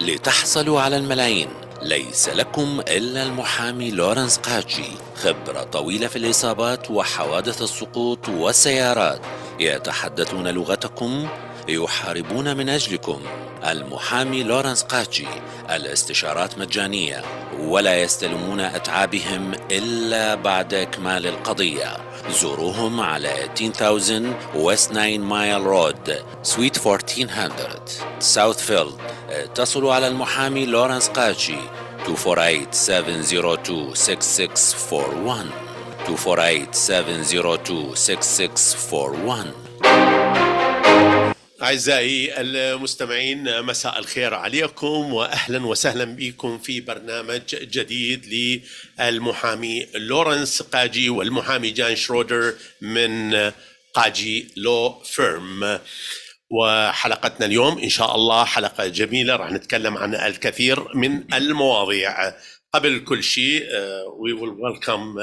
لتحصلوا على الملايين ليس لكم إلا المحامي لورنس قاجي، خبرة طويلة في الإصابات وحوادث السقوط والسيارات، يتحدثون لغتكم، يحاربون من أجلكم. المحامي لورنس قاجي، الاستشارات مجانية ولا يستلمون أتعابهم إلا بعد إكمال القضية. زوروهم على 18000 West 9 Mile Road Suite 1400 Southfield. اتصلوا على المحامي لورنس قاجي 248-702-6641 248-702-6641. أعزائي المستمعين، مساء الخير عليكم وأهلا وسهلا بكم في برنامج جديد للمحامي لورنس قاجي والمحامي جان شرودر من قاجي لو فيرم. وحلقتنا اليوم إن شاء الله حلقة جميلة، راح نتكلم عن الكثير من المواضيع. قبل كل شيء we will welcome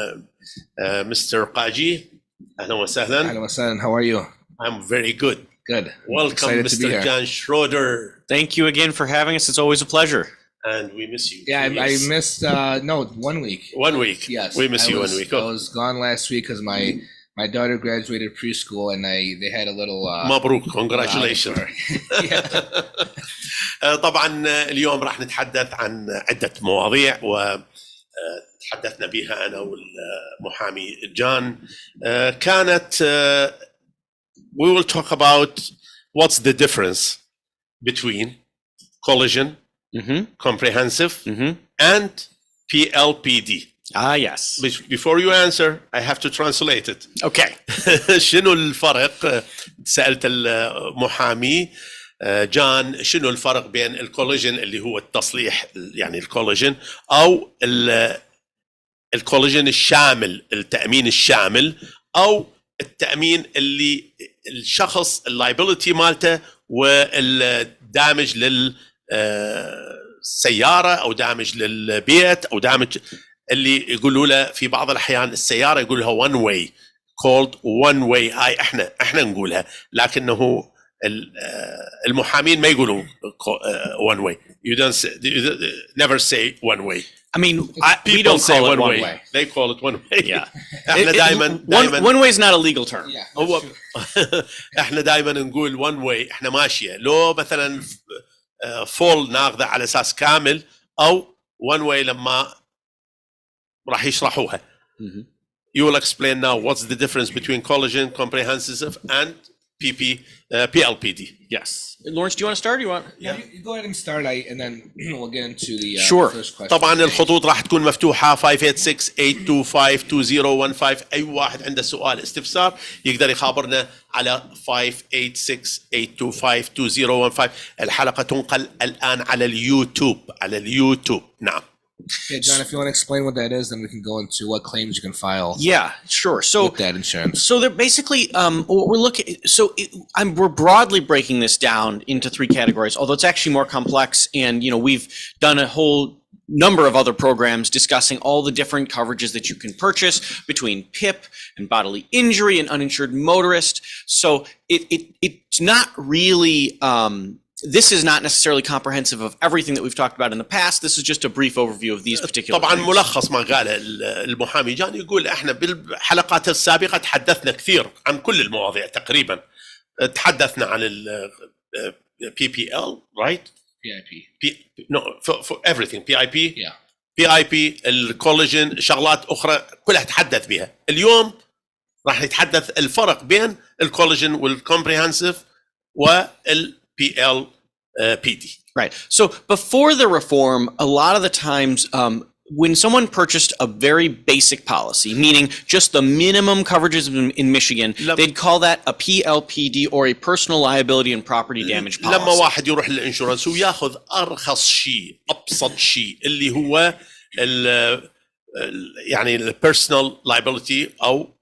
Mr. قاجي. أهلا وسهلا. أهلا وسهلا. How are you? I'm very good. Good. Welcome, Mr. Jan Schroeder. Thank you again for having us. It's always a pleasure. And we miss you. Yeah, I missed, 1 week. 1 week. Yes. We miss you 1 week. I was gone last week because my daughter graduated preschool and they had a little... مبروك. Congratulations. طبعا اليوم راح نتحدث عن عدة مواضيع وتحدثنا بها أنا والمحامي جان. كانت we will talk about what's the difference between collision, comprehensive, and PLPD. Yes. Before you answer, I have to translate it. Okay. شنو الفرق؟ سألت المحامي جان شنو الفرق بين الكوليجن اللي هو التصليح، يعني الكوليجن، أو الكوليجن الشامل، التأمين الشامل، أو التأمين اللي الشخص اللايبيليتي مالته والدامج للسيارة أو دامج للبيت أو دامج اللي يقولوا له في بعض الأحيان السيارة يقول لها one way called one way. هاي احنا نقولها، لكنه المحامين ما يقولوا one way. You never say one way. I mean, we don't say call it one way. They call it one way. Yeah. احنا دائما one way is not a legal term. Yeah. هو احنا دائما نقول one way. احنا ماشية لو مثلا فول ناخذه على اساس كامل، او one way لما راح يشرحوها. You will explain now what's the difference between collision, comprehensive, and PLPD. Yes. Lawrence, do you want to start? Or you want? Yeah, you go ahead and start, and then we'll get into the Sure. first question. طبعا الخطوط راح تكون مفتوحة 586-825-2015. أي واحد عنده سؤال استفسار يقدر يخابرنا على 586-825-2015. الحلقة تنقل الآن على اليوتيوب. نعم. Okay, John, if you want to explain what that is, then we can go into what claims you can file. Yeah, sure. So with that insurance. So they're basically what we're looking. So we're broadly breaking this down into three categories, although it's actually more complex. And we've done a whole number of other programs discussing all the different coverages that you can purchase between PIP and bodily injury and uninsured motorist. So it's not really. This is not necessarily comprehensive of everything that we've talked about in the past. This is just a brief overview of these particular طبعا things. ملخص ما قاله المحامي جان يقول احنا بالحلقات السابقة تحدثنا كثير عن كل المواضيع تقريبا. تحدثنا عن ال PPL, right? No, for everything. PIP. Yeah. PIP, الكوليجن، شغلات أخرى كلها تحدث بها. اليوم راح نتحدث الفرق بين الكوليجن والكomprehensive والPLPD. Right. So before the reform, a lot of the times when someone purchased a very basic policy, meaning just the minimum coverages in Michigan, they'd call that a PLPD or a personal liability and property damage policy. لما واحد يروح للإنشورنس وياخذ أرخص شيء، أبسط شيء اللي هو يعني personal liability أو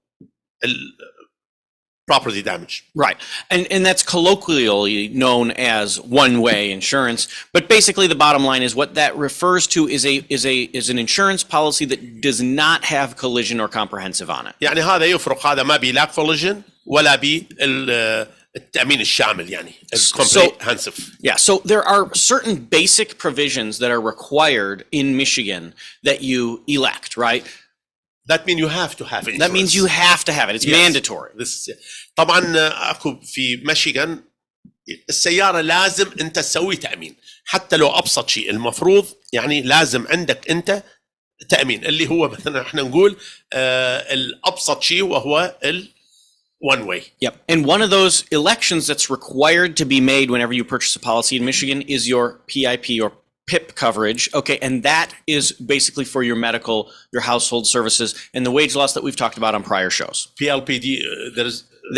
property damage. Right. And that's colloquially known as one-way insurance. But basically the bottom line is what that refers to is an insurance policy that does not have collision or comprehensive on it. يعني هذا يفرق، هذا ما بي لا collision ولا بي التأمين الشامل يعني comprehensive. Yeah, so there are certain basic provisions that are required in Michigan that you elect, right? That means you have to have insurance. That means you have to have it. It's mandatory. طبعا اكو في ميشيغان السيارة لازم انت تسوي تأمين حتى لو ابسط شيء. المفروض يعني لازم عندك انت تأمين اللي هو مثلا احنا نقول الابسط شيء وهو one way. Yep. And one of those elections that's required to be made whenever you purchase a policy in Michigan is your PIP or PIP coverage. Okay. And that is basically for your medical, your household services, and the wage loss that we've talked about on prior shows. PLPD,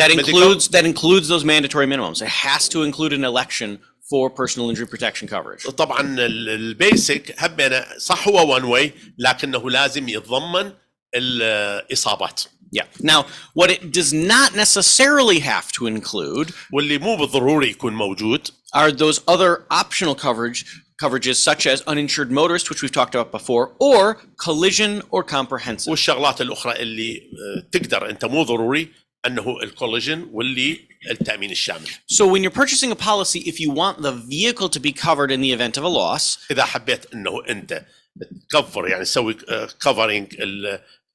That includes those mandatory minimums. It has to include an election for personal injury protection coverage. طبعا البيسك هبنا صح هو one way لكنه لازم يتضمن الإصابات. Yeah. Now, what it does not necessarily have to include واللي مو بالضروري يكون موجود are those other optional coverages such as uninsured motorist, which we've talked about before, or collision or comprehensive. والشغلات الأخرى اللي تقدر أنت مو ضروري أنه الكوليجن واللي التأمين الشامل. So when you're purchasing a policy, if you want the vehicle to be covered in the event of a loss, إذا حبيت أنه أنت تكفر يعني تسوي covering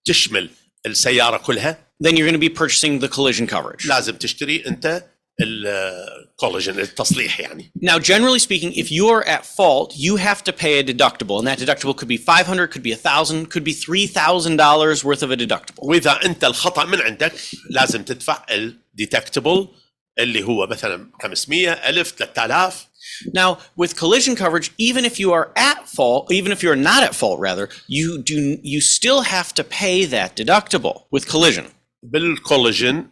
تشمل السيارة كلها, then you're going to be purchasing the collision coverage. لازم تشتري أنت الكوليجن التصليح يعني. Now, generally speaking, if you are at fault, you have to pay a deductible, and that deductible could be $500, could be $1,000, could be $3,000 worth of a deductible. وإذا أنت الخطأ من عندك لازم تدفع الديتكتبل اللي هو مثلا 500 ألف 3000. Now, with collision coverage, even if you are at fault, even if you're not at fault, rather, you still have to pay that deductible with collision. بالكوليجن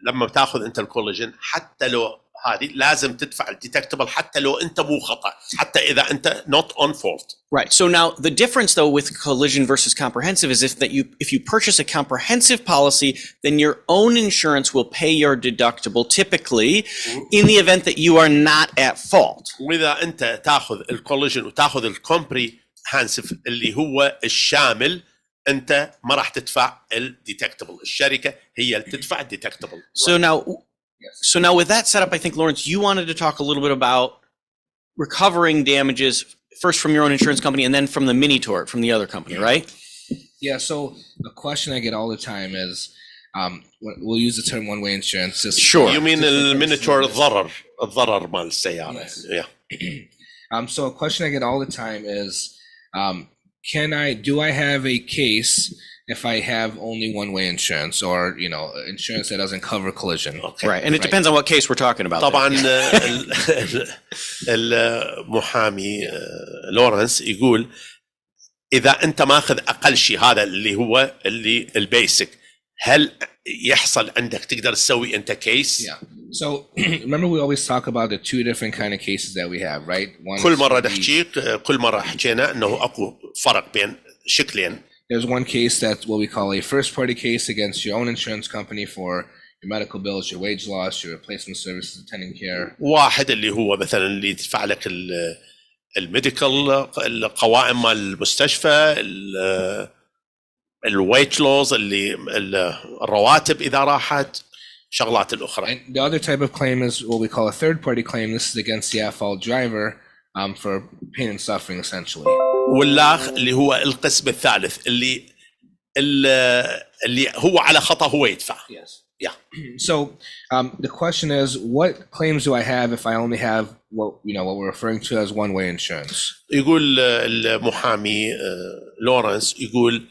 لما بتاخذ انت الكوليجن حتى لو هذه لازم تدفع الديتكتبل حتى لو انت مو خطأ حتى اذا انت not on fault. Right. So now the difference though with collision versus comprehensive is if you purchase a comprehensive policy, then your own insurance will pay your deductible typically in the event that you are not at fault. واذا انت تاخذ الكوليجن وتاخذ الكومبريهنسيف اللي هو الشامل انت ما راح تدفع الديتكتبل. الشركه هي اللي تدفع الديتكتبل. So now with that setup, I think Lawrence, you wanted to talk a little bit about recovering damages first from your own insurance company and then from the mini tort from the other company, right? Yeah. So the question I get all the time is, we'll use the term one-way insurance. Sure. You mean المينيتور الضرر مال السيارة. Yes. Yeah. So a question I get all the time is, do I have a case if I have only one-way insurance or, insurance that doesn't cover collision? Okay. Right. And it depends on what case we're talking about. طبعا المحامي لورنس يقول إذا أنت ماخذ أقل شيء هذا اللي هو البيسك هل يحصل عندك تقدر تسوي أنت كيس؟ Yeah. So remember we always talk about the two different kind of cases that we have, right? كل مرة حكينا إنه أكو فرق بين شكلين. There's one case that's what we call a first-party case against your own insurance company for your medical bills, your wage loss, your replacement services, attending care. واحد اللي هو مثلا اللي يدفع لك الميديكال القوائم مال المستشفى الويج لوز اللي الرواتب إذا راحت شغلات الأخرى. And the other type of claim is what we call a third-party claim. This is against the at-fault driver for pain and suffering, essentially. والآخر اللي هو القسم الثالث اللي هو على خطأ هو يدفع. Yes. Yeah. So the question is, what claims do I have if I only have what we're referring to as one-way insurance? يقول المحامي لورنس يقول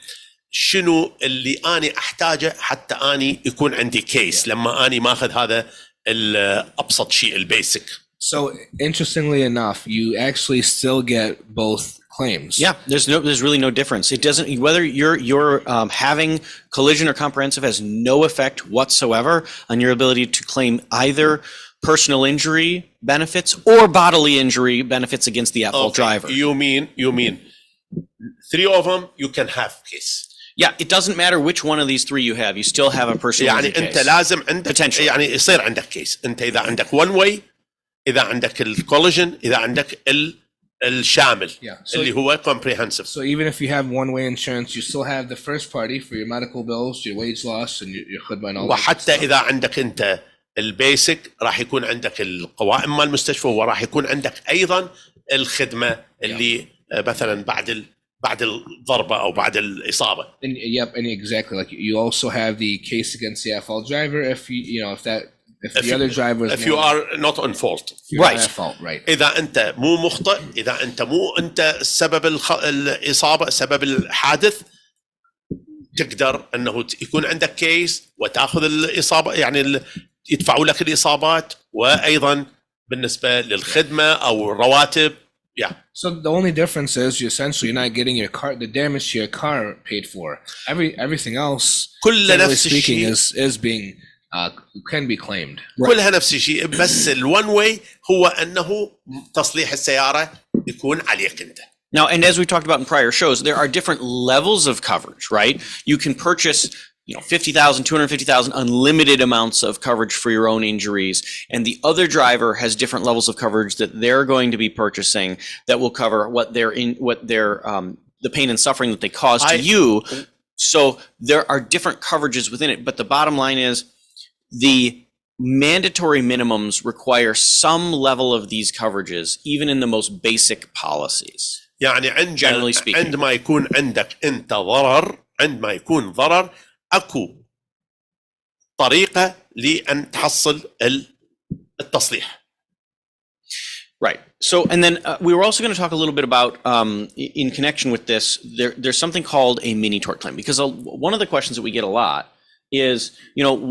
شنو اللي أنا أحتاجه حتى أنا يكون عندي كيس لما أنا ماخذ هذا الأبسط شيء البيسك. So interestingly enough, you actually still get both claims. Yeah, there's really no difference. It doesn't, whether you're having collision or comprehensive has no effect whatsoever on your ability to claim either personal injury benefits or bodily injury benefits against the at-fault driver. You mean 3 of them you can have case. Yeah, it doesn't matter which one of these 3 you have. You still have a personal injury case. يعني أنت لازم عندك يعني يصير عندك كيس. أنت إذا عندك one way إذا عندك الكوليجن إذا عندك الشامل اللي هو comprehensive. So even if you have one-way insurance, you still have the first party for your medical bills, your wage loss, and your khudbah and all that. وحتى إذا عندك أنت البيسك راح يكون عندك القوائم مال المستشفى، وراح يكون عندك ايضا الخدمه اللي مثلا بعد الضربه او بعد الاصابه. And exactly, like you also have the case against the at-fault driver if the other driver is if you are not on fault. not at fault, right? اذا انت مو مخطئ، اذا انت مو انت سبب الاصابه، سبب الحادث، تقدر انه يكون عندك كيس وتاخذ الاصابه، يعني يدفعوا لك الاصابات، وايضا بالنسبه للخدمه او الرواتب. Yeah. So the only difference is you're not getting the damage to your car paid for. Everything else, كل generally نفس speaking, الشيء. is being can be claimed. كلها نفس الشيء، بس الون واي هو انه تصليح السياره يكون عليك انت. Now, and as we talked about in prior shows, there are different levels of coverage, right? You can purchase, 50,000, 250,000, unlimited amounts of coverage for your own injuries. And the other driver has different levels of coverage that they're going to be purchasing that will cover the pain and suffering that they cause to you. So there are different coverages within it. But the bottom line is the mandatory minimums require some level of these coverages, even in the most basic policies. يعني Generally speaking. عندما يكون عندك انت ضرر، عندما يكون ضرر، اكو طريقه لان تحصل التصليح. Right. So, and then we were also going to talk a little bit about, in connection with this, there's something called a mini tort claim, because one of the questions that we get a lot is,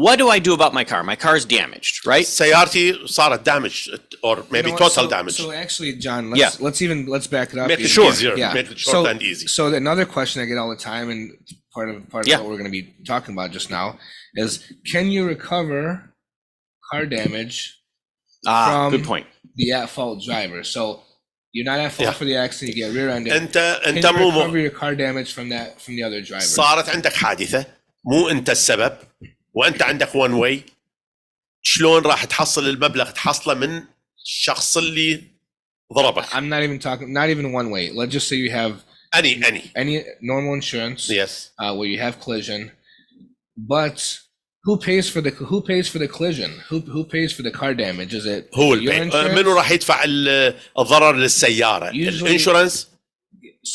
what do I do about my car? My car is damaged, right? سيارتي صارت damaged or maybe total damage. So actually, John, let's back it up. Make it even. easier. Yeah. Make it short and easy. So another question I get all the time, and part of what we're going to be talking about just now, is can you recover car damage from good point. the at-fault driver? So you're not at fault for the accident, you get rear-ended. انت Can you مو recover your car damage from the other driver? صارت عندك حادثه، مو انت السبب، وانت عندك وان واي، شلون راح تحصل المبلغ؟ تحصله من الشخص اللي ضربك. I'm not even one way. Let's just say you have any normal insurance. Yes. Where you have collision, but who pays for the collision? Who pays for the car damage? Is it هو your insurance? منو راح يدفع الضرر للسياره؟ الانشورنس.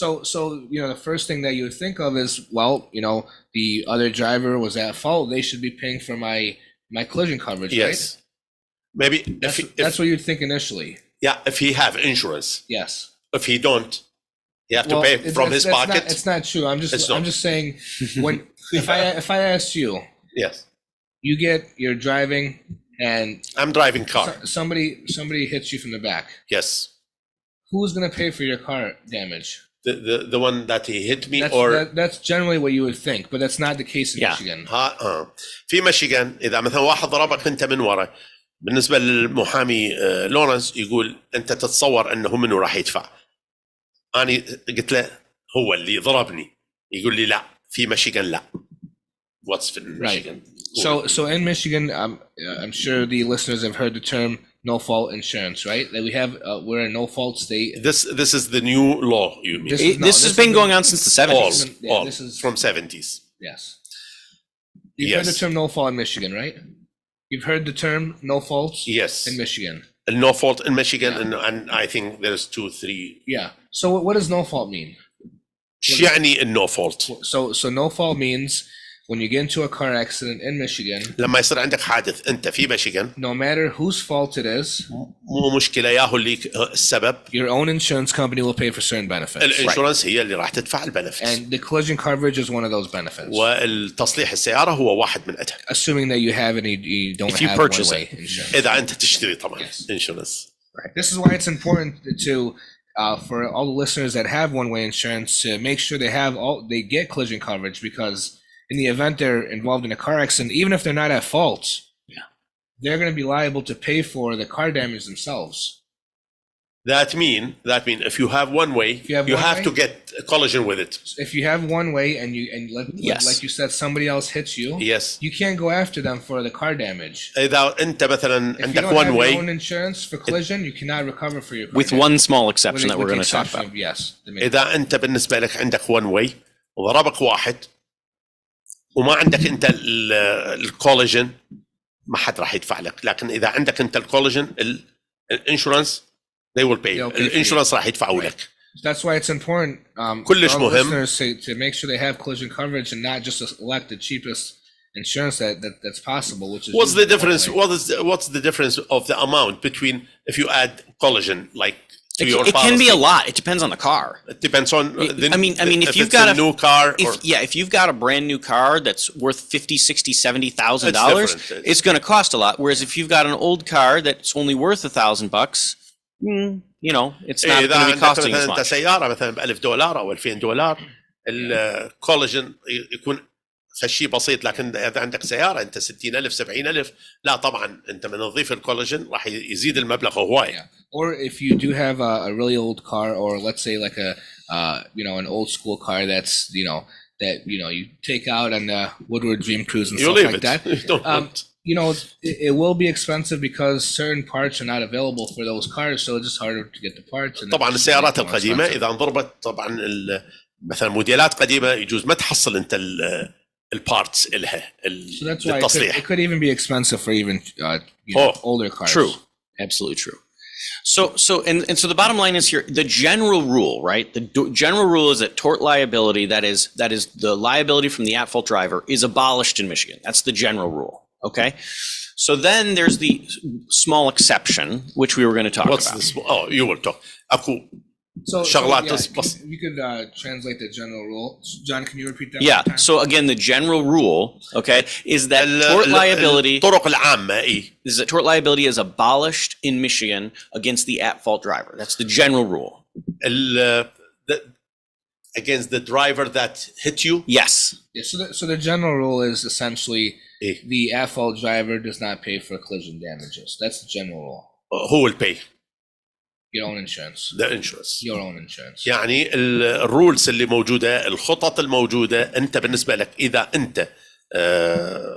So the first thing that you would think of is, well, the other driver was at fault. They should be paying for my collision coverage, Yes. right? Maybe That's what you'd think initially. Yeah, if he have insurance. Yes. If he don't, he have to pay from his pocket. It's not true. I'm just saying, when if I asked you, Yes. you're driving and I'm driving car. somebody hits you from the back. Yes. Who's going to pay for your car damage? The one that he hit me, That's generally what you would think, but that's not the case in Michigan. في ميشيغان اذا مثلا واحد ضربك انت من ورا، بالنسبه للمحامي لورنس يقول انت تتصور انه منو راح يدفع؟ انا قلت له هو اللي ضربني، يقول لي لا في ميشيغان لا. What's في ميشيغان؟ So in Michigan, I'm sure the listeners have heard the term no fault insurance, right? That we have, we're a no fault state. This is the new law. You mean This has been going on since the 70s. all from 70s. Yes. You've heard the term no fault in Michigan, right? You've heard the term no fault. Yes. In Michigan. No fault in Michigan, and I think there's 2-3. Yeah. So what does no fault mean? شو يعني no fault؟ So no fault means when you get into a car accident in Michigan, لما يصير عندك حادث انت في ميشيغان، no matter whose fault it is, مو مشكله ياهو اللي السبب، your own insurance company will pay for certain benefits. الانشورنس هي اللي راح تدفع البنفيتس. And the collision coverage is one of those benefits. والتصليح السياره هو واحد من عندها. Assuming that you have you don't If you have purchase one-way it. insurance. اذا انت تشتري طبعا Yes. انشورنس. Right. This is why it's important to for all the listeners that have one-way insurance to make sure they get collision coverage, because in the event they're involved in a car accident, even if they're not at fault, they're going to be liable to pay for the car damage themselves. That mean if you have one way, you have to get a collision with it. If you have one way and Yes. like you said, somebody else hits you, Yes. you can't go after them for the car damage. اذا انت مثلا If you عندك don't one have your way, own insurance for collision, you cannot recover for your car With damage. one small With exception that the we're going to talk exception about. of, yes. اذا انت بالنسبه لك عندك one way وضربك واحد وما عندك انت الكوليجن، ما حد راح يدفع لك. لكن اذا عندك انت الكوليجن الانشورنس they will pay. الانشورنس راح يدفعوا لك. That's why it's important for كلش all مهم. listeners to make sure they have collision coverage and not just select the cheapest insurance that's possible. Which is What's the usually difference? the way. What's the difference of the amount between if you add collision like to your It can be a policy? lot. It depends on the car. It depends on. I mean, if you've it's got a new car, or if you've got a brand new car that's worth $50,000, $60,000, $70,000, It's different. it's going to cost a lot. Whereas if you've got an old car that's only worth $1,000, you know, it's not إذا going to be عندك costing مثلا as انت much. سياره مثلا $1,000 او $2,000 الكوليجن يكون فشي بسيط. لكن اذا عندك سياره انت 60,000 70,000 لا طبعا انت من نضيف الكوليجن راح يزيد المبلغ هواي. Yeah. Or if you do have a really old car, or let's say like a an old school car that's that you take out on the Woodward Dream Cruise and You stuff leave like it. that. You don't want. It will be expensive because certain parts are not available for those cars, so it's just harder to get the parts. And طبعا it's السيارات more القديمه expensive. اذا انضربت طبعا مثلا موديلات قديمه يجوز ما تحصل انت البارتس الها So that's why للتصليح. it could even be expensive for even older cars. True. Absolutely true. And so the bottom line is here, the general rule, right? The general rule is that tort liability, that is the liability from the at-fault driver, is abolished in Michigan. That's the general rule. Okay. So then there's the small exception, which we were going to talk What's about. this? Oh, you will talk. اكو So شغلات you could translate the general rule. John, can you repeat that? Yeah. one more time? So again, the general rule, okay, is that tort liability الطرق العامه اي is that tort liability is abolished in Michigan against the at-fault driver. That's the general rule. against the driver that hit you. Yes. Yeah, so the general rule is essentially إيه. the at-fault driver does not pay for collision damages. That's the general rule. Who will pay? Your own insurance. The insurance. Your own insurance. يعني الرولز اللي موجوده الخطط الموجوده انت بالنسبه لك اذا انت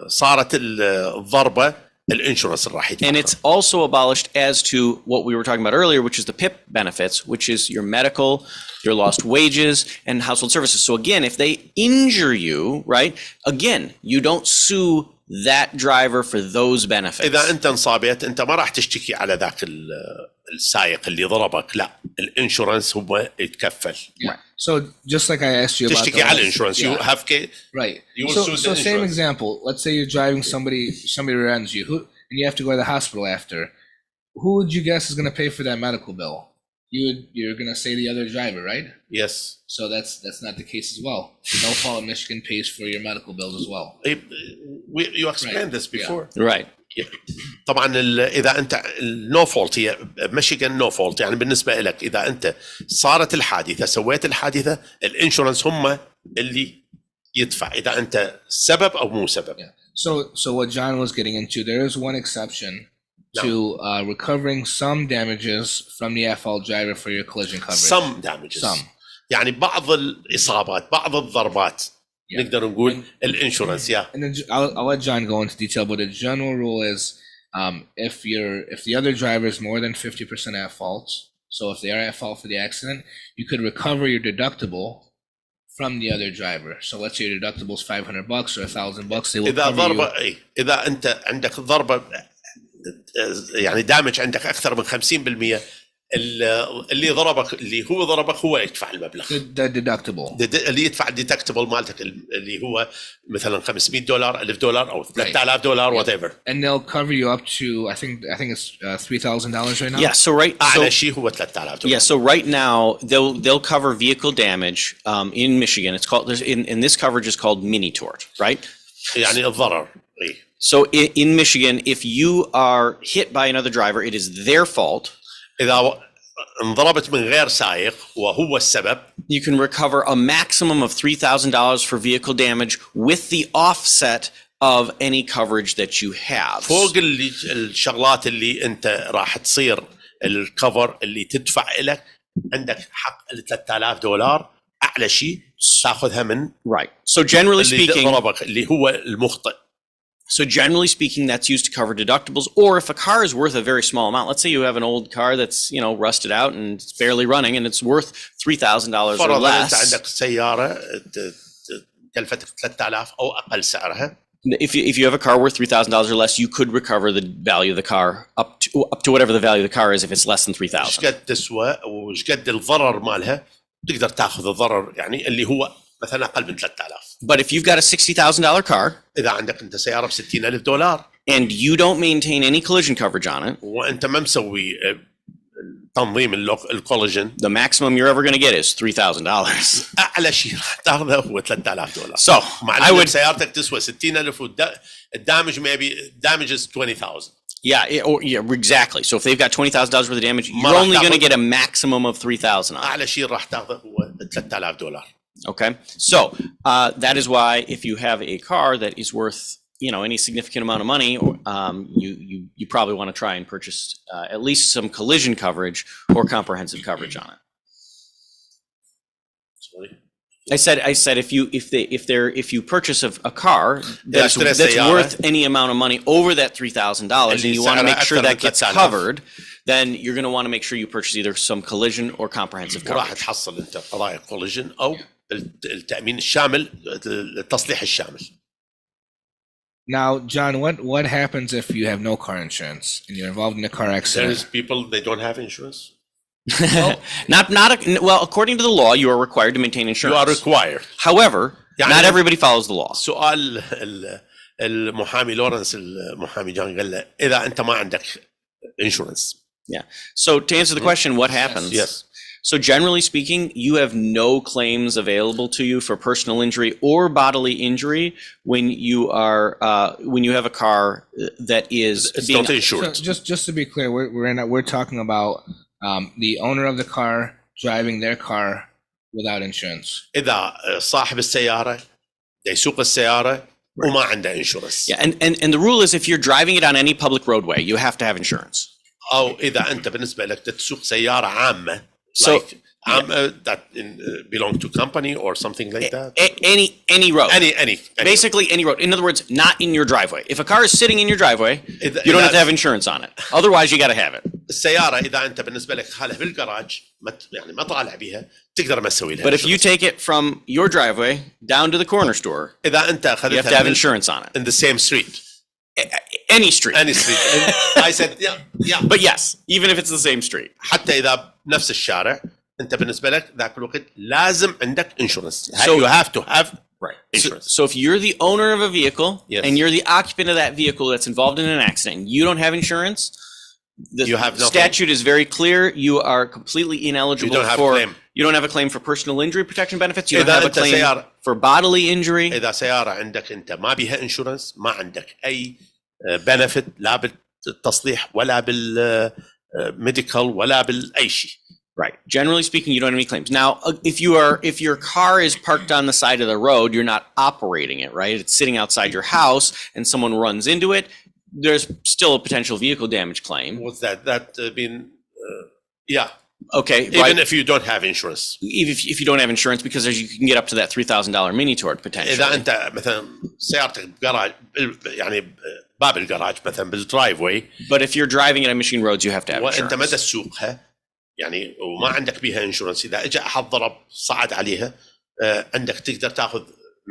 صارت الضربه الانشورنس راح يدفع. And it's also abolished as to what we were talking about earlier, which is the PIP benefits, which is your medical, your lost wages, and household services. So again, if they injure you, right, again, you don't sue that driver for those benefits. اذا انت انصابت انت ما راح تشتكي على ذاك السائق اللي ضربك. لا الانشورنس هو يتكفل. Yeah. So just like I asked you about تشتكي على الانشورنس. You have right. You will sue the So same insurance. example. Let's say you're driving somebody rear-ends you, and you have to go to the hospital after. Who would you guess is going to pay for that medical bill? You're going to say the other driver, right? Yes. So that's not the case as well. The no fault in Michigan pays for your medical bills as well. You explained this before. Right. طبعا اذا انت النو فولت هي ميشيغان نو فولت يعني بالنسبه لك اذا انت صارت الحادثه سويت الحادثه الانشورنس هم اللي يدفع اذا انت سبب او مو سبب. Yeah. So what John was getting into, there is one exception to recovering some damages from the at-fault driver for your collision coverage. Some damages. Some. يعني بعض الاصابات بعض الضربات نقدر نقول الانشورنس. Yeah. And then I'll let John go into detail, but the general rule is if the other driver is more than 50% at fault, so if they are at fault for the accident, you could recover your deductible from the other driver. So let's say your deductible is $500 or $1,000. They will اذا cover ضربه you. اي اذا انت عندك ضربه يعني دامج عندك اكثر من 50% اللي ضربك اللي هو ضربك هو يدفع المبلغ. The deductible. اللي يدفع الديتكتبل مالتك اللي هو مثلا $500 $1,000 او $3,000 whatever. And they'll cover you up to I think it's $3,000 right now. Yeah. So right. اعلى So, شيء هو $3,000. yeah. So right now they'll cover vehicle damage in Michigan. It's called in this coverage is called mini tort, right? يعني الضرر. إيه. So in Michigan, if you are hit by another driver, it is their fault. إذا انضربت من غير سائق وهو السبب You can recover a maximum of $3,000 for vehicle damage with the offset of any coverage that you have. فوق الشغلات اللي انت راح تصير الكفر اللي تدفع لك عندك حق $3,000 اعلى شيء تاخذها من Right. So generally اللي speaking, ضربك اللي هو المخطئ. So generally speaking, that's used to cover deductibles. Or if a car is worth a very small amount, let's say you have an old car that's, rusted out and it's barely running and it's worth $3,000 or فرضا انت less. عندك سياره كلفتك 3000 او اقل سعرها If you have a car worth $3,000 or less, you could recover the value of the car up to whatever the value of the car is if it's less than ايش $3,000. قد تسوى وش قد الضرر مالها، تقدر تاخذ الضرر يعني اللي هو مثلا اقل من 3000. But if you've got a $60,000 car اذا عندك انت سياره ب $60,000 and you don't maintain any collision coverage on it, وانت ما مسوي تنظيم الكوليجن، the maximum you're ever going to get is $3,000. اعلى شيء راح تاخذه هو $3000. So مع I ان would, سيارتك تسوى 60,000 والدامج damages 20,000. yeah, exactly. So if they've got $20,000 worth of damage, ما you're راح only going to تاخذ- get a maximum of $3,000 on it. اعلى شيء راح تاخذه هو $3000. Okay, so that is why if you have a car that is worth any significant amount of money, you probably want to try and purchase at least some collision coverage or comprehensive coverage on it. Sorry. I said if you purchase a car that's worth any amount of money over that $3,000 and you want to make sure that gets covered, then you're going to want to make sure you purchase either some collision or comprehensive وراح coverage. تحصل انت قضايا كوليجن او التامين الشامل، التصليح الشامل. Now, John, what happens if you have no car insurance and you're involved in a car accident? There's people they don't have insurance. Well, according to the law, you are required to maintain You insurance. are required. However, يعني not everybody follows the law. سؤال المحامي لورنس، المحامي جان قال له اذا انت ما عندك insurance. Yeah. So to answer the question, what happens? Yes. So generally speaking, you have no claims available to you for personal injury or bodily injury when you have a car that is It's being not insured. So just to be clear, we're talking about the owner of the car driving their car without insurance. اذا صاحب السياره يسوق السياره وما عنده insurance. Yeah, and the rule is if you're driving it on any public roadway, you have to have insurance. او اذا انت بالنسبه لك تسوق سياره عامه So that belong to company or something like that. any road. Any Basically any road. In other words, not in your driveway. If a car is sitting in your driveway, إذا- you don't have to إذا- have insurance on it. Otherwise, you got to have it. السياره اذا انت بالنسبه لك خالها بالجراج يعني ما طالع بيها تقدر ما تسوي لها. But if you take it from your driveway down to the corner store, اذا انت you have to have اخذتها insurance on it. in the same street, Any street. any street. And I said yeah. But yes, even if it's the same street. حتى اذا بنفس الشارع انت بالنسبه لك ذاك الوقت لازم عندك insurance. So- You have to have insurance. So if you're the owner of a vehicle Yes. and you're the occupant of that vehicle that's involved in an accident, and you don't have insurance, the You have nothing. statute is very clear. You are completely ineligible You don't have for. a claim. You don't have a claim for personal injury protection benefits. You don't إذا have a أنت claim سيارة- for bodily injury. اذا سياره عندك انت ما بيها insurance ما عندك اي benefit لا بالتصليح ولا بالميديكال ولا باي شيء. Right. Generally speaking, you don't have any claims. Now, if your car is parked on the side of the road, you're not operating it, right? It's sitting outside your house and someone runs into it. There's still a potential vehicle damage claim. Was that been yeah, Okay. even right. if you don't have insurance. if you don't have insurance, because you can get up to that $3,000 mini tort potentially. اذا انت مثلا سيارتك بجراج يعني باب الجراج مثلا بالدرايف واي But if you're driving it on machine roads, you have to have وانت ما insurance. تسوقها يعني وما عندك بيها انشورنس، اذا اجى احد ضرب صعد عليها عندك تقدر تاخذ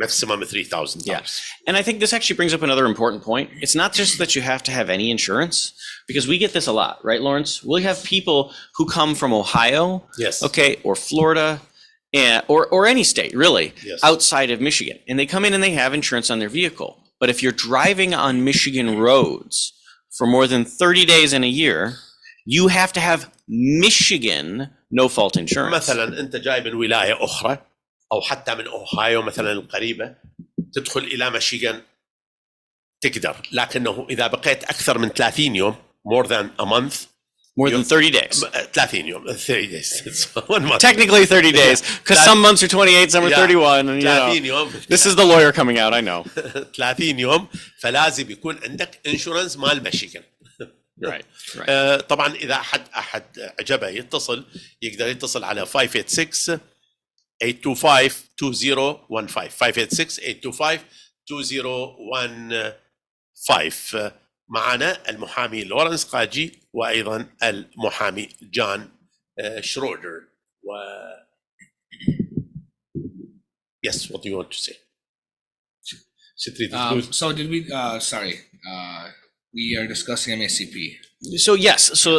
maximum $3,000. Yeah. And I think this actually brings up another important point. It's not just that you have to have any insurance, because we get this a lot, right, Lawrence? We have people who come from Ohio, Yes. okay, or Florida, or any state, really, Yes. outside of Michigan. And they come in and they have insurance on their vehicle. But if you're driving on Michigan roads for more than 30 days in a year, you have to have Michigan no-fault insurance. مثلا انت جاي من ولايه اخرى او حتى من اوهايو مثلا القريبه تدخل الى ميشيغان تقدر، لكنه اذا بقيت اكثر من 30 يوم more than a month More than 30 days. 30 يوم 30 days. It's 1 month. Technically 30 days, because some months are 28, some are Yeah. 31. And, 30 يوم this is the lawyer coming out, I know. 30 يوم فلازم يكون عندك انشورنس مال ميشيغان. Right. طبعا اذا احد عجبه يتصل يقدر يتصل على 586 825 2015 586 825 2015. معنا المحامي لورنس قاجي وايضا المحامي جان شرودر. و Yes, what do you want to say? ستريت فلوس. So did we? Sorry, we are discussing MACP. So yes, so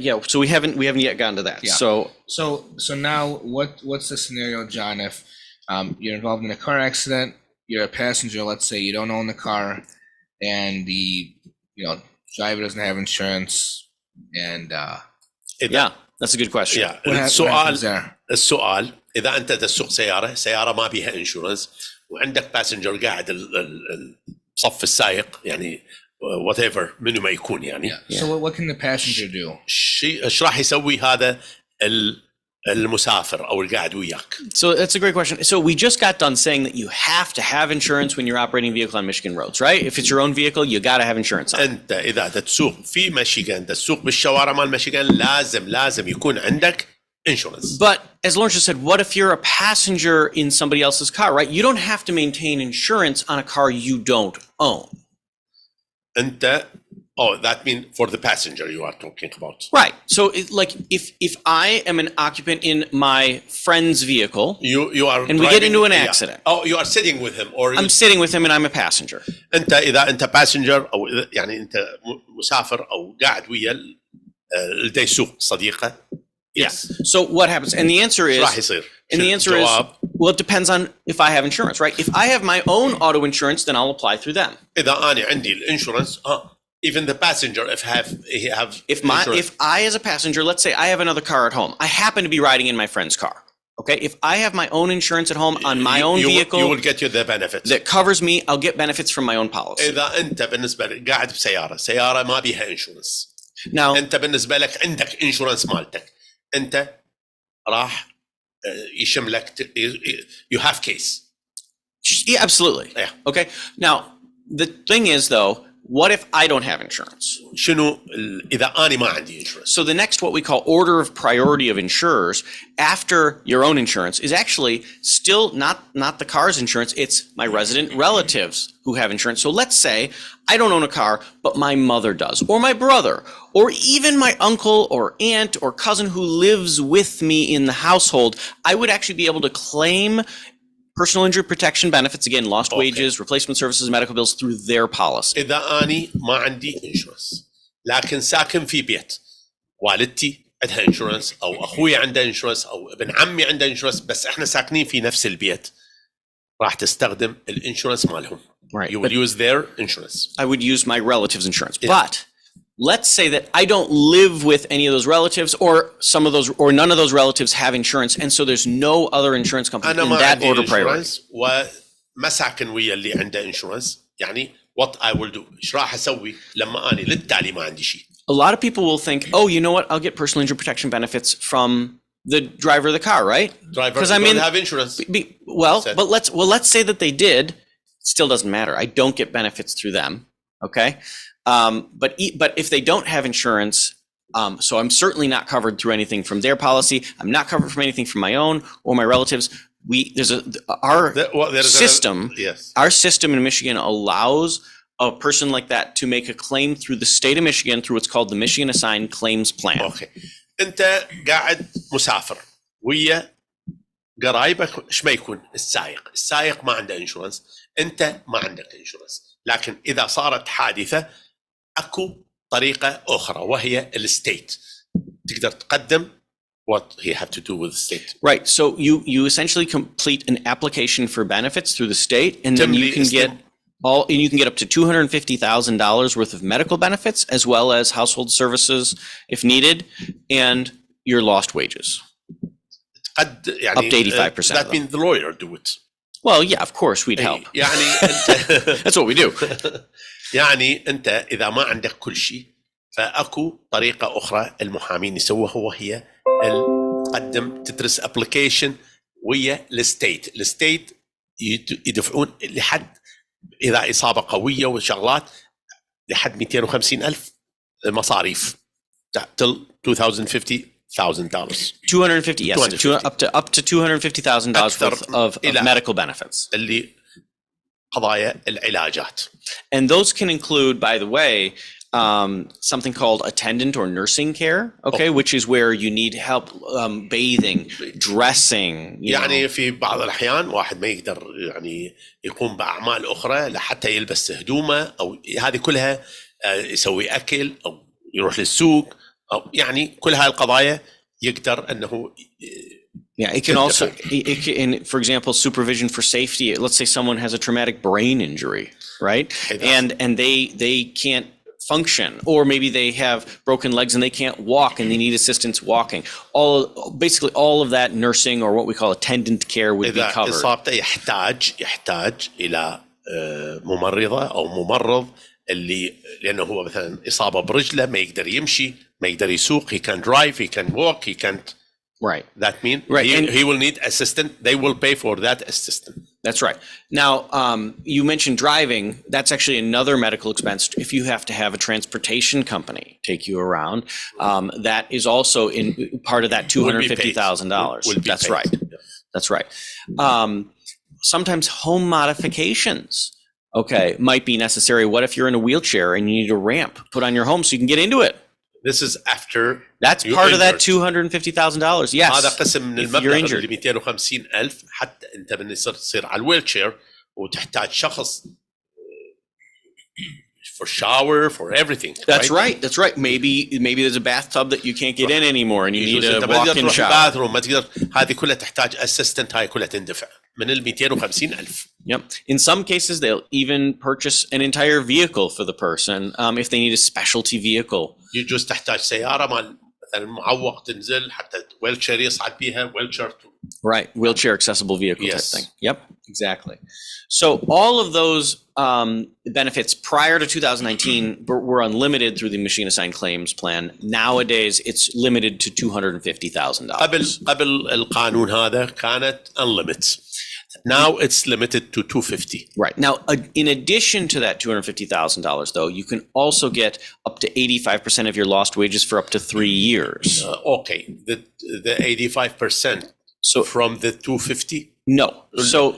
yeah, so we haven't yet gotten to that. Yeah. So now what's the scenario, John? If you're involved in a car accident, you're a passenger. Let's say you don't own the car, and the driver doesn't have insurance, and yeah, that's a good question. Yeah. what happens there? السؤال اذا انت تسوق سياره ما بيها انشورنس وعندك باسنجر قاعد الصف السائق يعني whatever منو ما يكون يعني. So what can the passenger do? ايش راح يسوي هذا المسافر او القاعد وياك؟ So that's a great question. So we just got done saying that you have to have insurance when you're operating a vehicle on Michigan roads, right? If it's your own vehicle, you got to have insurance on it. انت اذا تسوق في ميشيغان تسوق بالشوارع مال ميشيغان لازم يكون عندك insurance. But as Lawrence just said, what if you're a passenger in somebody else's car, right? You don't have to maintain insurance on a car you don't own. انت that means for the passenger you are talking about. Right. So like if I am an occupant in my friend's vehicle, you are and we get into an accident. Oh, you are sitting with him or I'm sitting with him and I'm a passenger. انت اذا انت passenger او يعني انت مسافر او قاعد ويا اللي يسوق صديقه. Yes. So what happens? And the answer is, راح يصير. and the answer is, well, it depends on if I have insurance, right? If I have my own auto insurance, then I'll apply through them. إذا أنا عندي الانشورنس even the passenger if I as a passenger, let's say I have another car at home. I happen to be riding in my friend's car. Okay, if I have my own insurance at home on my own vehicle, you will get you the benefits that covers me. I'll get benefits from my own policy. إذا أنت بالنسبة لك قاعد بسيارة ما بيها انشورنس. Now أنت بالنسبة لك عندك انشورنس مالتك. أنت راح يشملك you have case. Yeah, absolutely. Yeah. Okay. Now the thing is though, what if I don't have insurance? شنو إذا أنا ما عندي insurance? So the next what we call order of priority of insurers after your own insurance is actually still not the car's insurance. It's my resident relatives who have insurance. So let's say I don't own a car, but my mother does, or my brother, or even my uncle or aunt or cousin who lives with me in the household. I would actually be able to claim personal injury protection benefits, again, lost wages, replacement services, medical bills through their policy. إذا أني ما عندي insurance لكن ساكن في بيت والدتي عندها insurance أو أخوي عنده insurance أو ابن عمي عنده insurance بس إحنا ساكنين في نفس البيت راح تستخدم الانشورنس مالهم. Right. You will use their insurance. I would use my relative's insurance. Yeah. But let's say that I don't live with any of those relatives or some of those or none of those relatives have insurance and so there's no other insurance company in that order priority. وما ساكن ويا اللي عنده insurance يعني what I will do إيش راح أسوي لما أنا للتالي ما عندي شيء. A lot of people will think, oh, you know what? I'll get personal injury protection benefits from the driver of the car, right? Driver don't have insurance. But let's say that they did. It still doesn't matter. I don't get benefits through them. Okay. But if they don't have insurance, so I'm certainly not covered through anything from their policy. I'm not covered from anything from my own or my relatives. Our system in Michigan allows a person like that to make a claim through the state of Michigan through what's called the Michigan Assigned Claims Plan. Okay. أنت قاعد مسافر ويا قرايبك إيش ما يكون السائق ما عنده insurance أنت ما عندك insurance لكن إذا صارت حادثة أكو طريقة أخرى وهي الستيت تقدر تقدم what he have to do with the state. Right. So you essentially complete an application for benefits through the state and then you can get up to $250,000 worth of medical benefits as well as household services if needed and your lost wages. Up to 85%. That means the lawyer do it. Well, yeah, of course we'd help. يعني That's what we do. يعني أنت إذا ما عندك كل شيء فأكو طريقة أخرى المحامين يسووها وهي تقدم تدرس application ويا الستيت يدفعون لحد إذا إصابة قوية وشغلات لحد 250,000 مصاريف till $250,000. $250,000, yes, up to $250,000 worth of medical benefits. اللي قضايا العلاجات. And those can include, by the way, something called attendant or nursing care, okay, which is where you need help bathing, dressing. يعني في بعض الأحيان واحد ما يقدر يعني يقوم بأعمال أخرى لحتى يلبس هدومه أو هذه كلها يسوي أكل أو يروح للسوق أو يعني كل هاي القضايا يقدر أنه Yeah, it can also, for example, supervision for safety. Let's say someone has a traumatic brain injury, right? And they can't function, or maybe they have broken legs and they can't walk and they need assistance walking. Basically all of that nursing or what we call attendant care would be covered. إصابته يحتاج إلى ممرضة أو ممرض اللي لأنه هو مثلا إصابة برجله ما يقدر يمشي ما يقدر يسوق. He can drive, he can walk, he can't. Right. That means he will need assistance. They will pay for that assistance. That's right. Now, you mentioned driving. That's actually another medical expense. If you have to have a transportation company take you around, that is also in part of that $250,000. That's right. That's right. Sometimes home modifications, okay, might be necessary. What if you're in a wheelchair and you need a ramp put on your home so you can get into it? This is after. That's part of that $250,000. Yes. هذا قسم من المبلغ اللي 250,000 حتى أنت بالنسبة تصير على الويلتشير وتحتاج شخص for shower for everything. That's right. That's right. Maybe there's a bathtub that you can't get in anymore and you need a walk-in shower. ما تقدر هذه كلها تحتاج assistant. هاي كلها تندفع من ال 250,000. Yep. In some cases, they'll even purchase an entire vehicle for the person if they need a specialty vehicle. يجوز تحتاج سيارة مال مثلا معوق تنزل حتى ويلتشير يصعد بيها wheelchair. Right. Wheelchair accessible vehicle type thing. Yep. Exactly. So all of those benefits prior to 2019 were unlimited through the machine assigned claims plan. Nowadays, it's limited to $250,000. قبل القانون هذا كانت unlimited. Now it's limited to 250. Right. Now, in addition to that $250,000, though, you can also get up to 85% of your lost wages for up to 3 years. Okay. The 85% from the 250? No. So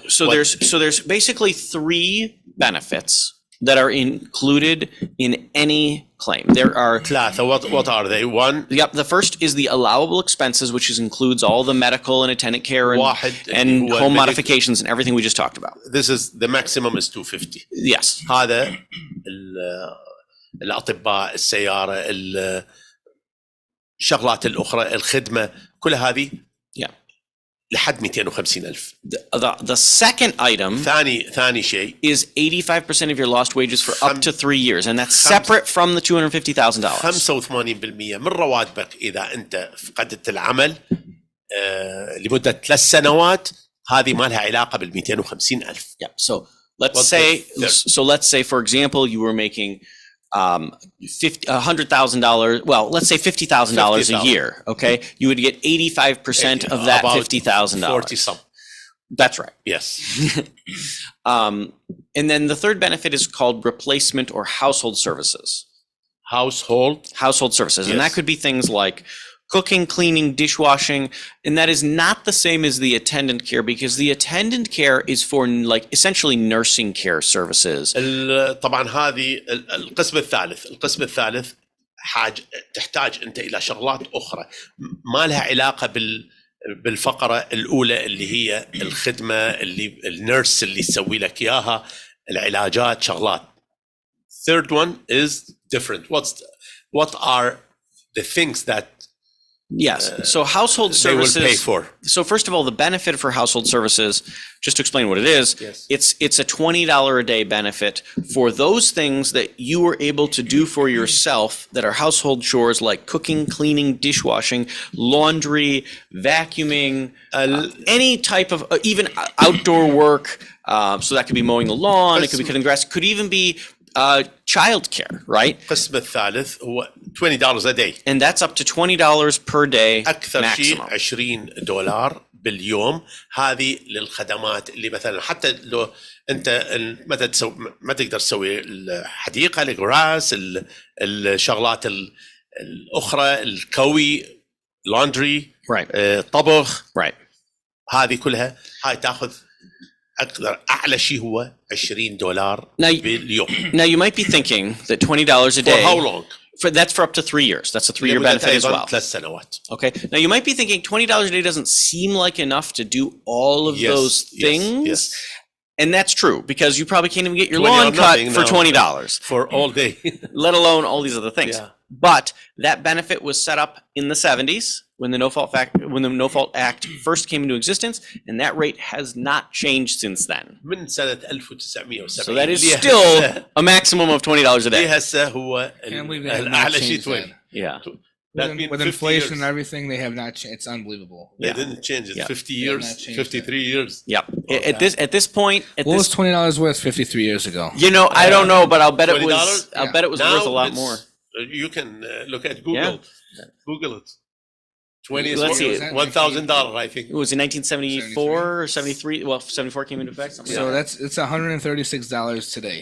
there's basically 3 benefits that are included in any claim. There are ثلاثة. What are they? One. Yep. The first is the allowable expenses, which includes all the medical and attendant care and home modifications and everything we just talked about. This is the maximum is 250. Yes. هذا الأطباء السيارة الشغلات الأخرى الخدمة كل هذه. Yeah. لحد 250,000. The second item ثاني شيء is 85% of your lost wages for up to 3 years, and that's separate from the $250,000. 85% من رواتبك إذا أنت فقدت العمل لمدة 3 سنوات هذه ما لها علاقة بال 250,000. Yeah. So let's say for example you were making $100,000. Well, let's say $50,000 a year. Okay, you would get 85% of that $50,000. 40 some. That's right. Yes. And then the third benefit is called replacement or household services. Household services, and that could be things like cooking, cleaning, dishwashing, and that is not the same as the attendant care because the attendant care is for like essentially nursing care services. طبعا هذه القسم الثالث حاجة تحتاج أنت إلى شغلات أخرى ما لها علاقة بالفقرة الأولى اللي هي الخدمة اللي النيرس اللي تسوي لك إياها العلاجات شغلات. Third one is different. What are the things that Yes. So household services. They will pay for. So first of all, the benefit for household services, just to explain what it is, it's a $20 a day benefit for those things that you were able to do for yourself that are household chores like cooking, cleaning, dishwashing, laundry, vacuuming, any type of even outdoor work. So that could be mowing the lawn, it could be cutting grass, it could even be child care, right? القسم الثالث هو $20 a day. And that's up to $20 per day أكثر شيء maximum. $20 باليوم. هذه للخدمات اللي مثلا حتى لو أنت ما تقدر تسوي الحديقة الجراس الشغلات الأخرى الكوي laundry Right. طبخ Right. هذه كلها هاي تأخذ اقدر اعلى شيء هو $20 Now- باليوم. Now you might be thinking that $20 a For how day, long? that's for up to 3 years. That's a 3-year لمدة benefit as أيضاً well. 3 سنوات. Okay. Now you might be thinking $20 a day doesn't seem like enough to do all of Yes, those yes, things. yes. And that's true because you probably can't even get your 20 or lawn cut nothing for now. $20, For all day. let alone all these other things. Yeah. But that benefit was set up in the 70s when the No Fault Act first came into existence, and that rate has not changed since then. من سنة 1970. So that is still a maximum of $20 a day. هسه هو Can't believe they have not الأعلى شيء changed 20. that. Yeah. That With, means with 50 inflation years. and everything, they have not changed. It's unbelievable. They Yeah. didn't change it. Yeah. 50 They have years, not changed 53 years. Yep. At this point, What was $20 worth 53 years ago? you know, I don't know, but I'll bet it was. $20? I'll bet it was Now worth a lot it's- more. You can look at Google. Google it. 20 is Let's see. $1,000, I think. It was in 1974 or 73. Well, 74 came into effect. Something So like that. it's $136 today.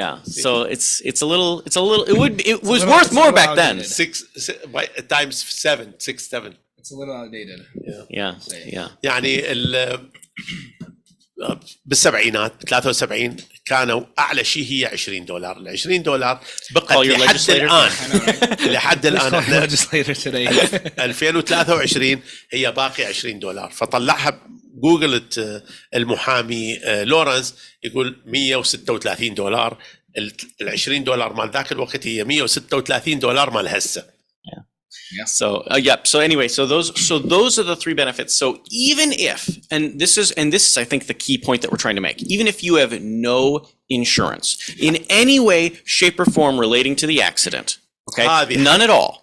Yeah. So it's a little. It was little- worth it's a more little back then. outdated. times 6 7. It's a little outdated. Yeah. Yeah. يعني بالسبعينات 73 كانوا اعلى شيء هي $20. ال $20 بقت Call your لحد legislator. الان I know, right? لحد الان Call the احنا legislator today. 2023 هي باقي $20. فطلعها جوجل المحامي لورنس يقول $136. ال $20 مال ذاك الوقت هي $136 مال هسه. So So anyway, so those are the three benefits. So even if, and this is I think the key point that we're trying to make, even if you have no insurance in any way, shape, or form relating to the accident, okay, none at all,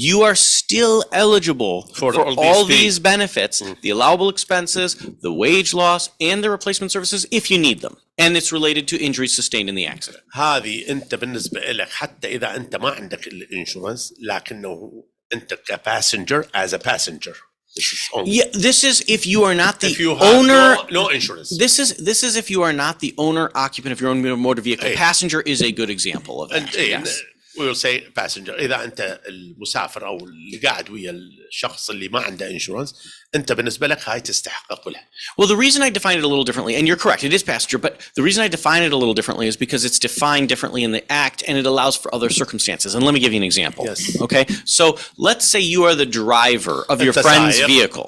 you are still eligible for all these benefits, the allowable expenses, the wage loss, and the replacement services if you need them, and it's related to injuries sustained in the accident. هذه انت بالنسبه لك حتى اذا انت ما عندك الانشورنس لكنه انت كباسنجر as a passenger. This is only. Yeah, this is if you are not the If you have owner. no insurance. This is if you are not the owner occupant of your own motor vehicle. Hey. Passenger is a good example of that. And, Yes. we will say passenger. إذا أنت المسافر أو اللي قاعد ويا الشخص اللي ما عنده انشورنس أنت بالنسبة لك هاي تستحق كلها. Well, the reason I define it a little differently, and you're correct, it is passenger, but the reason I define it a little differently is because it's defined differently in the Act and it allows for other circumstances. And let me give you an example. Yes. Okay. So let's say you are the driver of your أنت friend's سايق vehicle.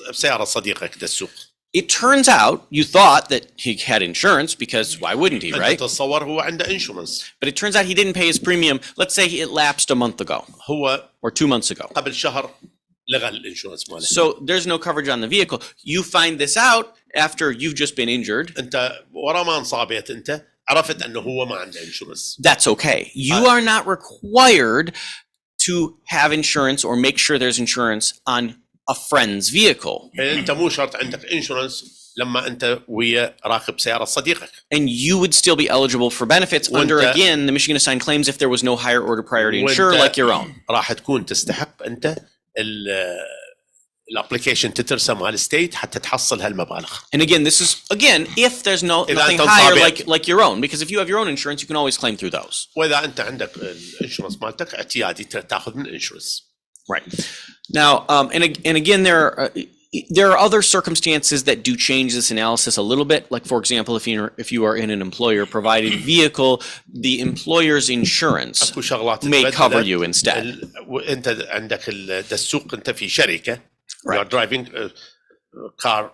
بسيارة صديقك تسوق. It turns out you thought that he had insurance because why wouldn't he, أنت right? تتصور هو عنده انشورنس. But it turns out he didn't pay his premium. Let's say it lapsed a month ago هو or 2 months ago. قبل شهر لغى الانشورنس ماله. So there's no coverage on the vehicle. You find this out after you've just been injured. أنت ورا ما انصابت أنت عرفت أنه هو ما عنده انشورنس. That's okay. You are not required to have insurance or make sure there's insurance on a friend's vehicle. أنت مو شرط عندك انشورنس لما أنت ويا راكب سيارة صديقك. And you would still be eligible for benefits under, again, the Michigan assigned claims if there was no higher order priority insurer like your own. راح تكون تستحق أنت الابلكيشن تترسم مال الستيت حتى تحصل هالمبالغ. And again, this is, again, if there's nothing أنت higher انصابت. like your own, because if you have your own insurance, you can always claim through those. وإذا أنت عندك الانشورنس مالتك اعتيادي تاخذ من الانشورنس. Right. Now, and again, there are other circumstances that do change this analysis a little bit. Like, for example, if you are in an employer-provided vehicle, the employer's insurance اكو شغلات may تبدلت. cover you instead. وانت عندك السوق انت في شركه. You are driving a car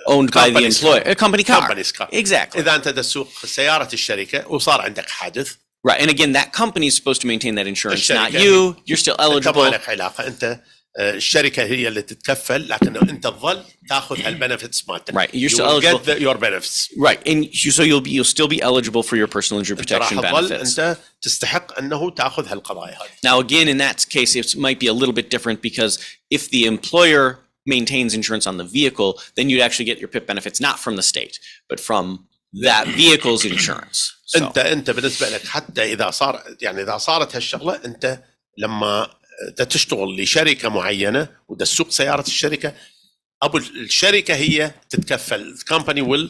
Owned by the company's employer, car. a company car. Company's car. Exactly. اذا انت تسوق سياره الشركه وصار عندك حادث. Right. And again, that company is supposed to maintain that insurance, not الشركة you. You're still انت ما eligible. لك علاقه انت الشركه هي اللي تتكفل لكن انت تظل تاخذ هالبنفيتس مالتك. Right. You're You still will eligible. get your benefits. Right. And so you'll still be eligible for your personal injury انت راح protection تظل benefits. انت تستحق انه تاخذ هالقضايا هذه. Now, again, in that case, it might be a little bit different because if the employer maintains insurance on the vehicle, then you'd actually get your PIP benefits not from the state, but from that vehicle's insurance. So, انت بالنسبه لك حتى اذا صارت هالشغله انت لما تشتغل لشركه معينه وتسوق سياره الشركه ابو الشركه هي تتكفل. The company will.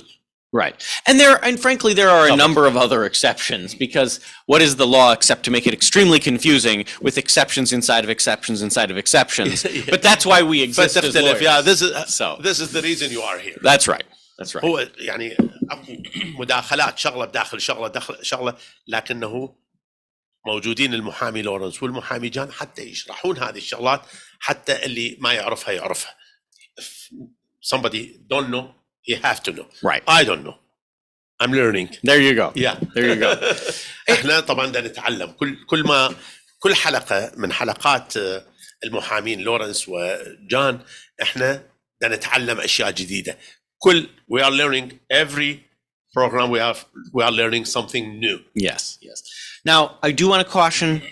right. And frankly, there are a number of other exceptions because what is the law except to make it extremely confusing with exceptions inside of exceptions inside of exceptions. But that's why we exist as فتختلف. lawyers. Yeah, this is the reason you are here. That's right. That's right. هو يعني اكو مداخلات، شغله بداخل شغله داخل شغله، لكنه موجودين المحامي لورنس والمحامي جان حتى يشرحون هذه الشغلات، حتى اللي ما يعرفها يعرفها. If somebody don't know, you have to know. Right. I don't know. I'm learning. There you go. Yeah. There you go. احنا طبعا بدنا نتعلم كل حلقه من حلقات المحامين لورنس وجان، احنا بدنا نتعلم اشياء جديده. we are learning every program we are learning something new. Yes. Now, I do want to caution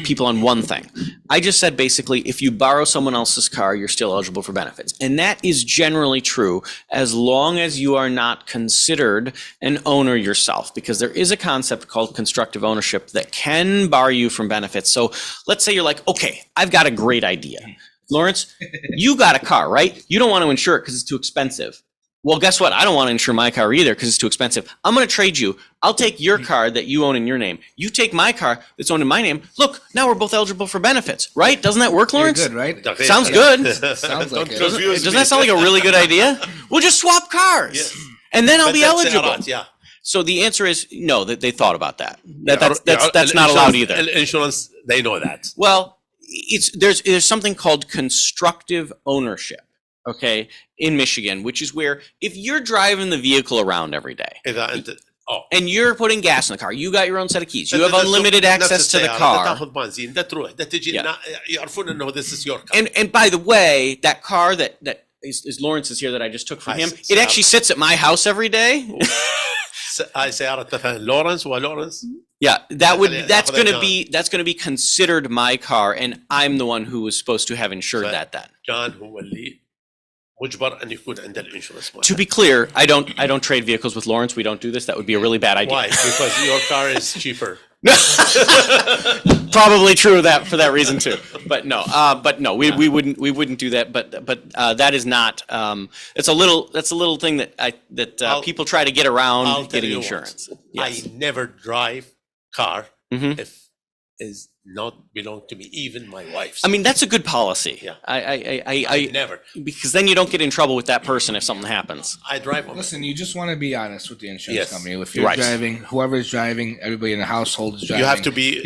people on one thing. I just said basically, if you borrow someone else's car, you're still eligible for benefits. And that is generally true as long as you are not considered an owner yourself, because there is a concept called constructive ownership that can bar you from benefits. So let's say you're like, okay, I've got a great idea. Lawrence, you got a car, right? You don't want to insure it because it's too expensive. Well, guess what? I don't want to insure my car either because it's too expensive. I'm going to trade you. I'll take your car that you own in your name. You take my car that's owned in my name. Look, now we're both eligible for benefits, right? Doesn't that work, Lawrence? You're good, right? Sounds good. Sounds like it. Doesn't that sound like a really good idea? We'll just swap cars. Yes. And then I'll be eligible. Yeah. So the answer is no, that they thought about that. That's not allowed either. Insurance, they know that. Well, there's something called constructive ownership, okay, in Michigan, which is where if you're driving the vehicle around every day إذا أنت and you're putting gas in the car, you got your own set of keys, you have unlimited access to the car. تاخذ بنزين، ده تروح، ده تجي، يعرفون إنه this is your car. And by the way, that car that is Lawrence's here that I just took from him, it actually sits at my house every day. هاي سيارة مثلا لورنس ولورنس. Yeah, that's going to be considered my car, and I'm the one who was supposed to have insured that then. جان هو اللي مجبر أن يكون عنده الانشورنس. To be clear, I don't trade vehicles with Lawrence. We don't do this. That would be a really bad idea. Why? Because your car is cheaper. Probably true for that reason too. But no, we wouldn't do that. But that is not. That's a little thing that people try to get around getting insurance. Yes. I never drive car Mhm. if is not belong to me, even my wife's. I mean, that's a good policy. Yeah. I never. Because then you don't get in trouble with that person if something happens. I drive on. Listen, you just want to be honest with the insurance Yes. company. If you're Right. driving, whoever's driving, everybody in the household is driving.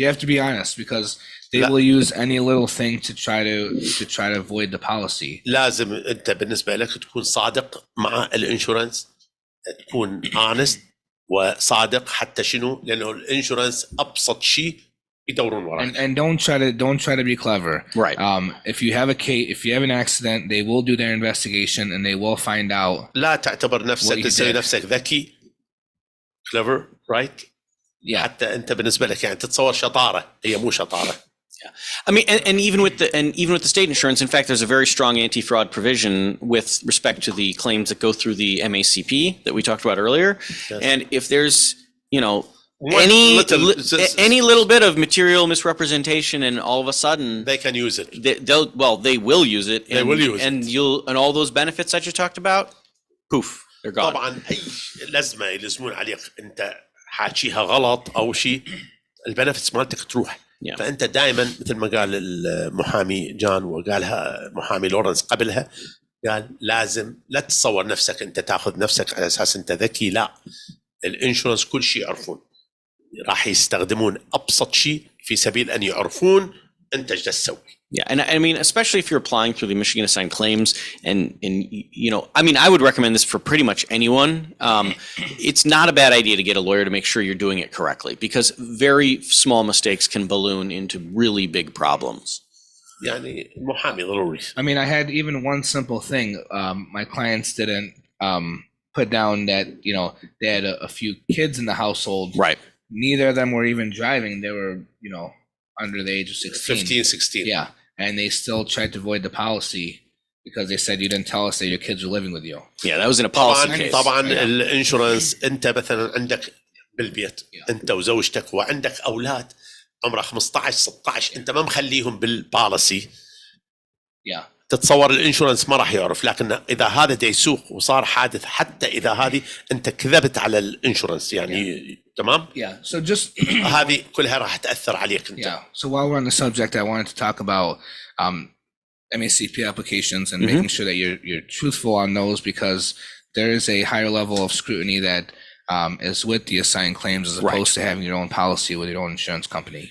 You have to be honest because they will use any little thing to try to avoid the policy. لازم انت بالنسبه لك تكون صادق مع الانشورنس، تكون honest وصادق. حتى شنو؟ لانه الانشورنس ابسط شيء يدورون وراك. And don't try to be clever. Right. If you have if you have an accident, they will do their investigation and they will find out. لا تعتبر نفسك تسوي نفسك ذكي clever right. Yeah. حتى انت بالنسبه لك يعني تتصور شطاره، هي مو شطاره. I mean, and even with the state insurance, in fact, there's a very strong anti-fraud provision with respect to the claims that go through the MACP that we talked about earlier. Yes. And if there's, any little bit of material misrepresentation, and all of a sudden they can use it. They will use it. They will use it. And all those benefits that you talked about, poof, they're gone. طبعا اي لازمه يلزمون عليك انت حاكيها غلط او شيء، البنفتس مالتك تروح. Yeah. فانت دائما مثل ما قال المحامي جان وقالها محامي لورنس قبلها، قال لازم لا تتصور نفسك انت تاخذ نفسك على اساس انت ذكي، لا، الانشورنس كل شيء يعرفون، راح يستخدمون ابسط شيء في سبيل ان يعرفون انت ايش تسوي. Yeah, and I mean, especially if you're applying through the Michigan Assigned Claims, and I mean, I would recommend this for pretty much anyone. It's not a bad idea to get a lawyer to make sure you're doing it correctly, because very small mistakes can balloon into really big problems. يعني المحامي ضروري. I mean, I had even one simple thing. My clients didn't put down that they had a few kids in the household. Right. Neither of them were even driving. They were under the age of 16. 15, 16. Yeah, and they still tried to avoid the policy because they said you didn't tell us that your kids were living with you. Yeah, that was in a policy case. طبعا الانشورنس انت مثلا عندك بالبيت انت وزوجتك وعندك اولاد عمره 15 16، انت ما مخليهم بالبوليسي. Yeah. تتصور الانشورنس ما راح يعرف، لكن اذا هذا دا يسوق وصار حادث، حتى اذا هذه انت كذبت على الانشورنس يعني تمام. Yeah. So just هذه كلها راح تاثر عليك انت. Yeah. So while we're on the subject, I wanted to talk about MACP applications and making sure that you're truthful on those, because there is a higher level of scrutiny that is with the assigned claims as opposed to having your own policy with your own insurance company.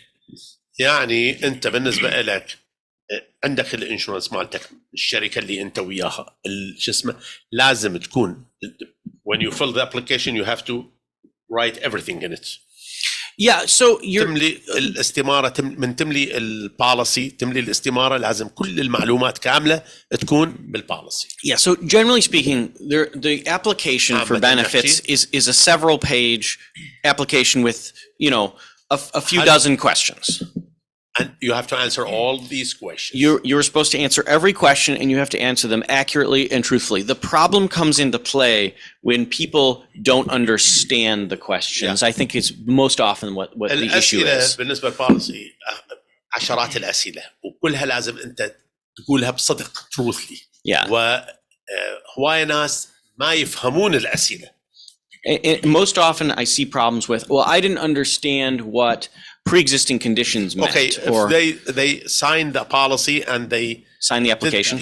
يعني انت بالنسبه لك عندك الانشورنس مالتك الشركه اللي انت وياها شو اسمه لازم تكون when you fill the application you have to write everything in it. Yeah, so you're تملي الاستماره من تملي البوليسي تملي الاستماره لازم كل المعلومات كامله تكون بالبوليسي. Yeah, so generally speaking, the application for benefits is a several page application with, you know, a few dozen questions. And you have to answer all these questions. You're supposed to answer every question, and you have to answer them accurately and truthfully. The problem comes into play when people don't understand the questions. I think it's most often what the issue is. بالنسبة للبوليسي عشرات الأسئلة وكلها لازم أنت تقولها بصدق truthfully. Yeah. وهواي ناس ما يفهمون الأسئلة. Most often I see problems with, well, I didn't understand what pre-existing conditions meant. Okay, or if they sign the policy and they sign the application.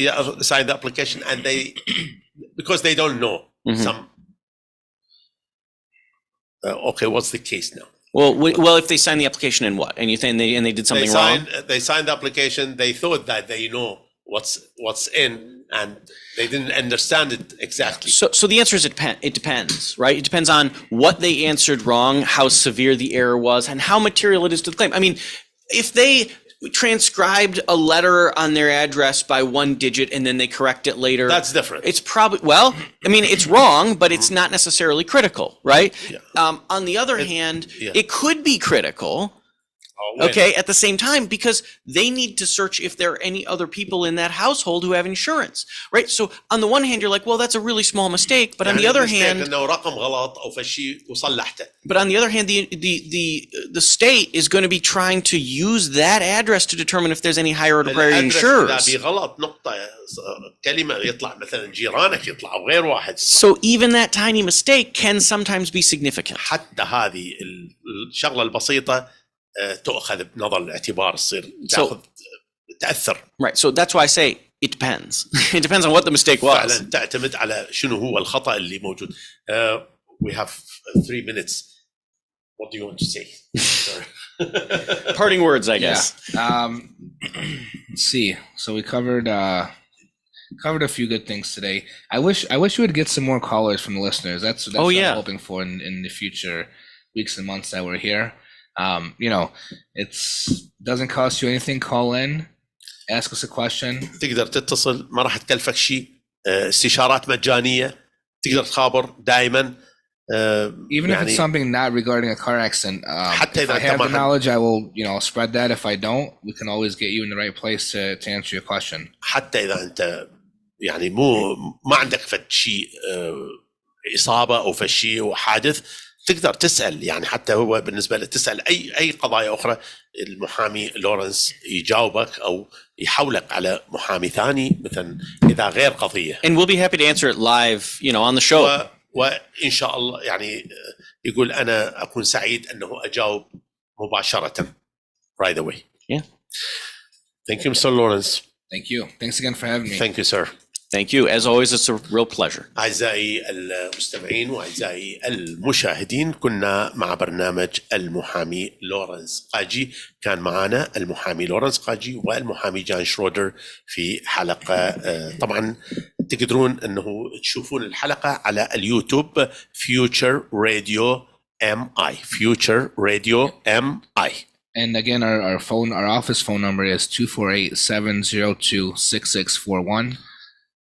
Sign the application and they because they don't know some. Okay, what's the case now? Well, if they sign the application and what, and you think they did something wrong. They signed the application. They thought that they know what's in, and they didn't understand it exactly. So the answer is it depends, right? It depends on what they answered wrong, how severe the error was, and how material it is to the claim. I mean, if they transcribed a letter on their address by one digit and then they correct it later, that's different. It's probably, well, I mean, it's wrong, but it's not necessarily critical, right? Yeah. On the other hand, it could be critical. Okay, at the same time, because they need to search if there are any other people in that household who have insurance, right? So on the one hand, you're like, well, that's a really small mistake, but on the other hand, but on the other hand, the state is going to be trying to use that address to determine if there's any higher order priority insurers. So even that tiny mistake can sometimes be significant. حتى هذه الشغلة البسيطة تأخذ بنظر الاعتبار تصير تأثر. Right, so that's why I say it depends. It depends on what the mistake was. فعلا تعتمد على شنو هو الخطأ اللي موجود. We have 3 minutes. What do you want to say? Parting words, I guess. Let's see. So we covered a few good things today. I wish we would get some more callers from the listeners. That's what I'm hoping for in the future weeks and months that we're here. You know, doesn't cost you anything. Call in, ask us a question. تقدر تتصل ما راح تكلفك شيء. استشارات مجانية. تقدر تخابر دائما. Even if it's something not regarding a car accident, if I have the knowledge, I will, spread that. If I don't, we can always get you in the right place to answer your question. حتى إذا أنت يعني ما عندك فد شيء إصابة أو فد شيء وحادث تقدر تسأل يعني حتى هو بالنسبة له تسأل أي قضايا أخرى المحامي لورنس يجاوبك أو يحولك على محامي ثاني مثلا إذا غير قضية. And we'll be happy to answer it live, on the show. وإن شاء الله يعني يقول أنا أكون سعيد أنه أجاوب مباشرة right away. Yeah. Thank you, Mr. Lawrence. Thank you. Thanks again for having me. Thank you, sir. Thank you. As always, it's a real pleasure. أعزائي المستمعين وأعزائي المشاهدين كنا مع برنامج المحامي لورنس قاجي. كان معنا المحامي لورنس قاجي والمحامي جان شرودر في حلقة طبعا تقدرون أنه تشوفون الحلقة على اليوتيوب Future Radio MI Future Radio MI. And again, our office phone number is 248-702-6641.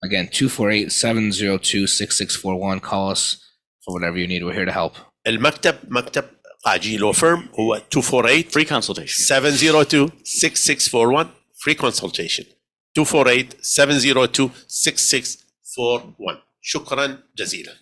Again, 248-702-6641. Call us for whatever you need. We're here to help. المكتب مكتب قاجي لو فيرم هو 248 Free consultation. 702-6641 free consultation 248-702-6641. شكرا جزيلا.